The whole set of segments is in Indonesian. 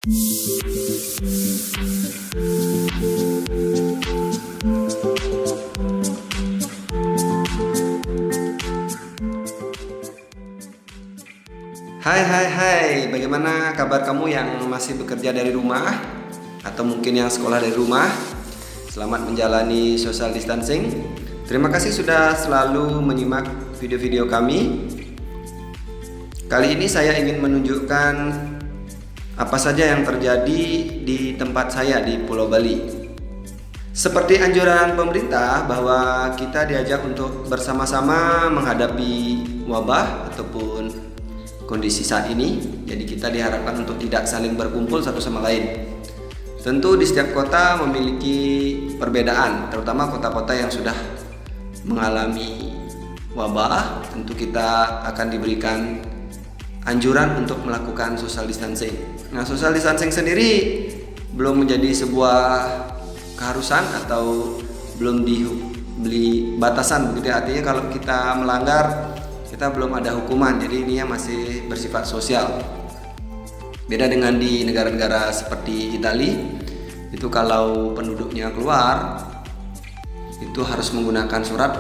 Hai, bagaimana kabar kamu yang masih bekerja dari rumah atau mungkin yang sekolah dari rumah? Selamat menjalani social distancing. Terima kasih sudah selalu menyimak video-video kami. Kali ini saya ingin menunjukkan apa saja yang terjadi di tempat saya di Pulau Bali. Seperti anjuran pemerintah bahwa kita diajak untuk bersama-sama menghadapi wabah ataupun kondisi saat ini. Jadi kita diharapkan untuk tidak saling berkumpul satu sama lain. Tentu di setiap kota memiliki perbedaan, terutama kota-kota yang sudah mengalami wabah. Tentu kita akan diberikan anjuran untuk melakukan social distancing. Nah, social distancing sendiri belum menjadi sebuah keharusan atau belum dibeli batasan begitu ya. Artinya kalau kita melanggar kita belum ada hukuman, jadi ini masih bersifat sosial. Beda dengan di negara-negara seperti Italia, itu kalau penduduknya keluar itu harus menggunakan surat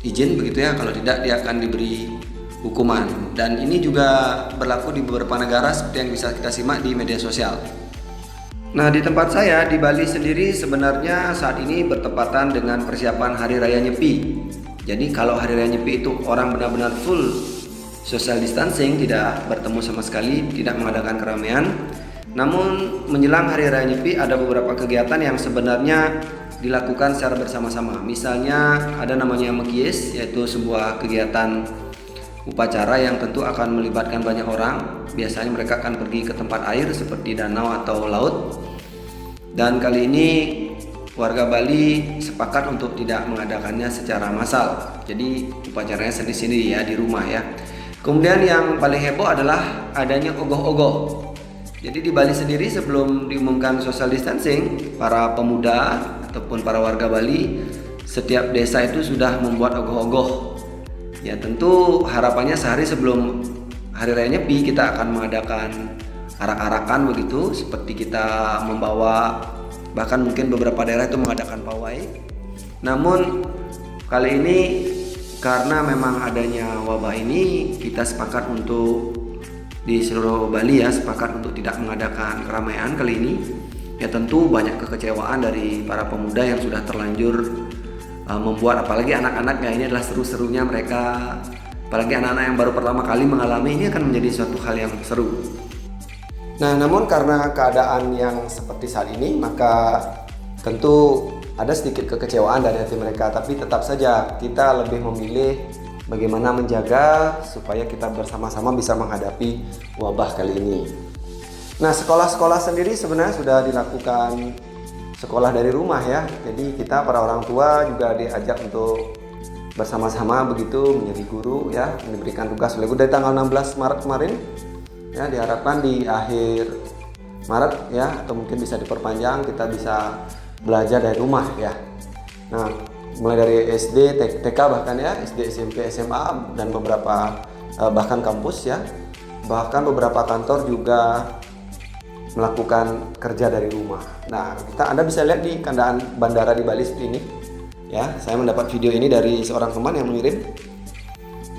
izin begitu ya, kalau tidak dia akan diberi hukuman. Dan ini juga berlaku di beberapa negara seperti yang bisa kita simak di media sosial. Nah, di tempat saya di Bali sendiri sebenarnya saat ini bertepatan dengan persiapan Hari Raya Nyepi. Jadi kalau Hari Raya Nyepi itu orang benar-benar full social distancing, tidak bertemu sama sekali, tidak mengadakan keramaian. Namun menjelang Hari Raya Nyepi ada beberapa kegiatan yang sebenarnya dilakukan secara bersama-sama. Misalnya ada namanya Mekies, yaitu sebuah kegiatan upacara yang tentu akan melibatkan banyak orang. Biasanya mereka akan pergi ke tempat air seperti danau atau laut. Dan kali ini warga Bali sepakat untuk tidak mengadakannya secara massal. Jadi upacaranya sendiri-sendiri ya, di rumah ya. Kemudian yang paling heboh adalah adanya ogoh-ogoh. Jadi di Bali sendiri sebelum diumumkan social distancing, para pemuda ataupun para warga Bali setiap desa itu sudah membuat ogoh-ogoh. Ya tentu harapannya sehari sebelum Hari Raya Nyepi kita akan mengadakan arak-arakan begitu, seperti kita membawa, bahkan mungkin beberapa daerah itu mengadakan pawai. Namun kali ini karena memang adanya wabah ini, kita sepakat untuk di seluruh Bali ya, sepakat untuk tidak mengadakan keramaian kali ini. Ya tentu banyak kekecewaan dari para pemuda yang sudah terlanjur membuat, apalagi anak-anaknya, ini adalah seru-serunya mereka. Apalagi anak-anak yang baru pertama kali mengalami, ini akan menjadi suatu hal yang seru. Nah, namun karena keadaan yang seperti saat ini, maka tentu ada sedikit kekecewaan dari hati mereka. Tapi tetap saja kita lebih memilih bagaimana menjaga supaya kita bersama-sama bisa menghadapi wabah kali ini. Nah, sekolah-sekolah sendiri sebenarnya sudah dilakukan sekolah dari rumah ya. Jadi kita para orang tua juga diajak untuk bersama-sama begitu menjadi guru ya, diberikan tugas oleh guru dari tanggal 16 Maret kemarin. Ya, diharapkan di akhir Maret ya, atau mungkin bisa diperpanjang, kita bisa belajar dari rumah ya. Nah, mulai dari SD, TK bahkan ya, SD, SMP, SMA dan beberapa bahkan kampus ya. Bahkan beberapa kantor juga melakukan kerja dari rumah. Nah, Anda bisa lihat di kandang bandara di Bali seperti ini. Ya, saya mendapat video ini dari seorang teman yang mengirim.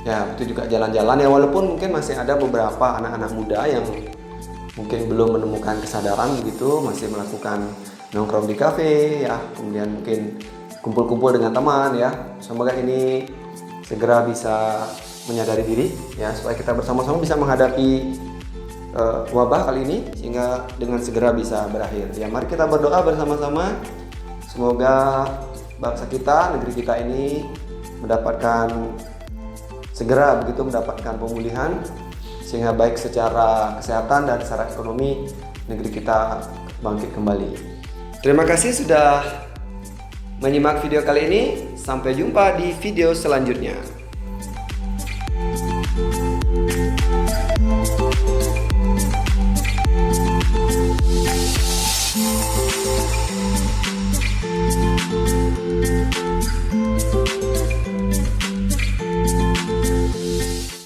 Ya, itu juga jalan-jalan ya, walaupun mungkin masih ada beberapa anak-anak muda yang mungkin belum menemukan kesadaran begitu, masih melakukan nongkrong di kafe ya, kemudian mungkin kumpul-kumpul dengan teman ya. Semoga ini segera bisa menyadari diri ya, supaya kita bersama-sama bisa menghadapi wabah kali ini sehingga dengan segera bisa berakhir. Ya, mari kita berdoa bersama-sama. Semoga bangsa kita, negeri kita ini segera mendapatkan pemulihan, sehingga baik secara kesehatan dan secara ekonomi negeri kita bangkit kembali. Terima kasih sudah menyimak video kali ini. Sampai jumpa di video selanjutnya.